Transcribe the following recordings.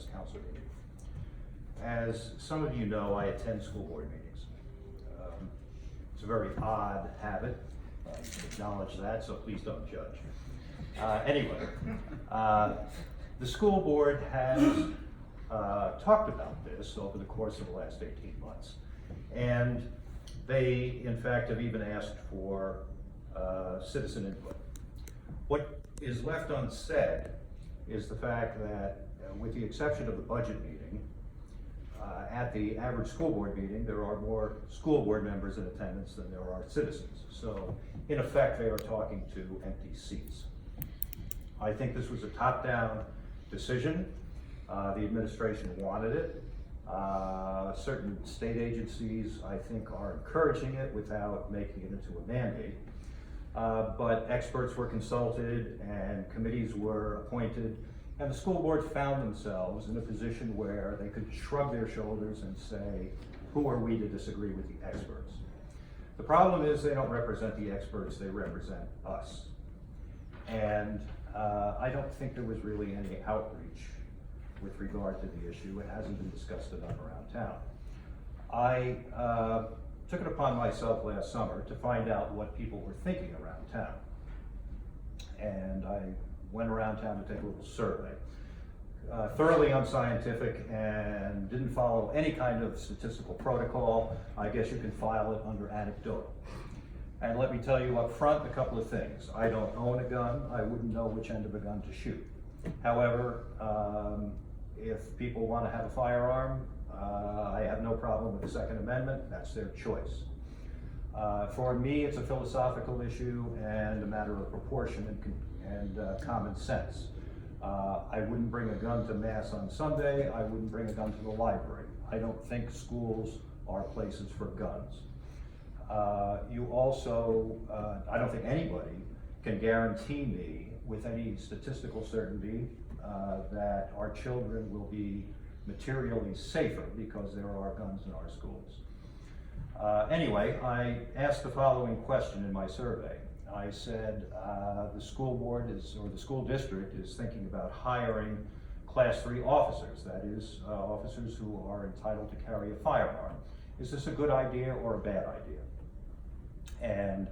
this council meeting. As some of you know, I attend school board meetings. It's a very odd habit. I acknowledge that, so please don't judge. Anyway, the school board has talked about this over the course of the last 18 months. And they, in fact, have even asked for citizen input. What is left unsaid is the fact that, with the exception of the budget meeting, at the average school board meeting, there are more school board members in attendance than there are citizens. So, in effect, they are talking to empty seats. I think this was a top-down decision. The administration wanted it. Certain state agencies, I think, are encouraging it without making it into a mandate. But experts were consulted and committees were appointed, and the school board found themselves in a position where they could shrug their shoulders and say, who are we to disagree with the experts? The problem is they don't represent the experts, they represent us. And I don't think there was really any outreach with regard to the issue. It hasn't been discussed enough around town. I took it upon myself last summer to find out what people were thinking around town. And I went around town to take a little survey. Thoroughly unscientific and didn't follow any kind of statistical protocol. I guess you can file it under anecdotal. And let me tell you up front a couple of things. I don't own a gun. I wouldn't know which end of a gun to shoot. However, if people want to have a firearm, I have no problem with the Second Amendment. That's their choice. For me, it's a philosophical issue and a matter of proportion and common sense. I wouldn't bring a gun to mass on Sunday. I wouldn't bring a gun to the library. I don't think schools are places for guns. You also, I don't think anybody can guarantee me with any statistical certainty that our children will be materially safer because there are guns in our schools. Anyway, I asked the following question in my survey. I said the school board or the school district is thinking about hiring Class 3 officers, that is, officers who are entitled to carry a firearm. Is this a good idea or a bad idea? And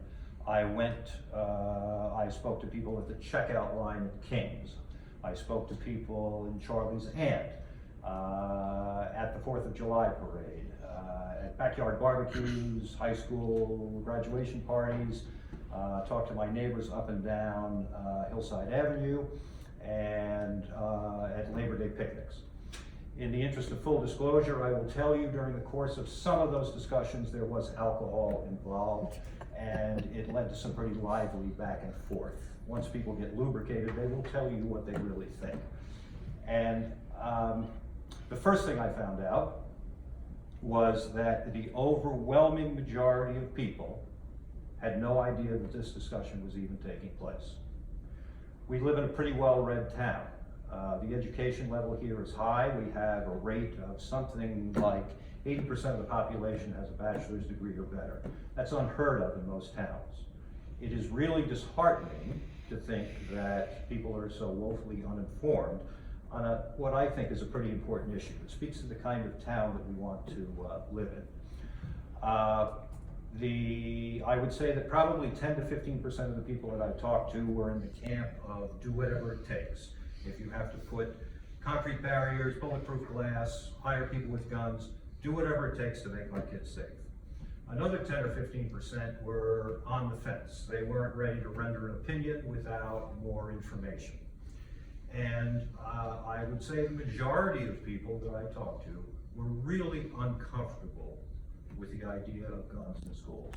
I spoke to people at the checkout line at King's. I spoke to people in Charlie's Aunt, at the 4th of July parade, at backyard barbecues, high school graduation parties, talked to my neighbors up and down Hillside Avenue, and at Labor Day picnics. In the interest of full disclosure, I will tell you during the course of some of those discussions there was alcohol involved, and it led to some pretty lively back and forth. Once people get lubricated, they will tell you what they really think. And the first thing I found out was that the overwhelming majority of people had no idea that this discussion was even taking place. We live in a pretty well-read town. The education level here is high. We have a rate of something like 80% of the population has a bachelor's degree or better. That's unheard of in most towns. It is really disheartening to think that people are so woefully uninformed on what I think is a pretty important issue. It speaks to the kind of town that we want to live in. I would say that probably 10 to 15% of the people that I talked to were in the camp of do whatever it takes. If you have to put concrete barriers, bulletproof glass, hire people with guns, do whatever it takes to make my kids safe. Another 10 or 15% were on the fence. They weren't ready to render an opinion without more information. And I would say the majority of people that I talked to were really uncomfortable with the idea of guns in schools.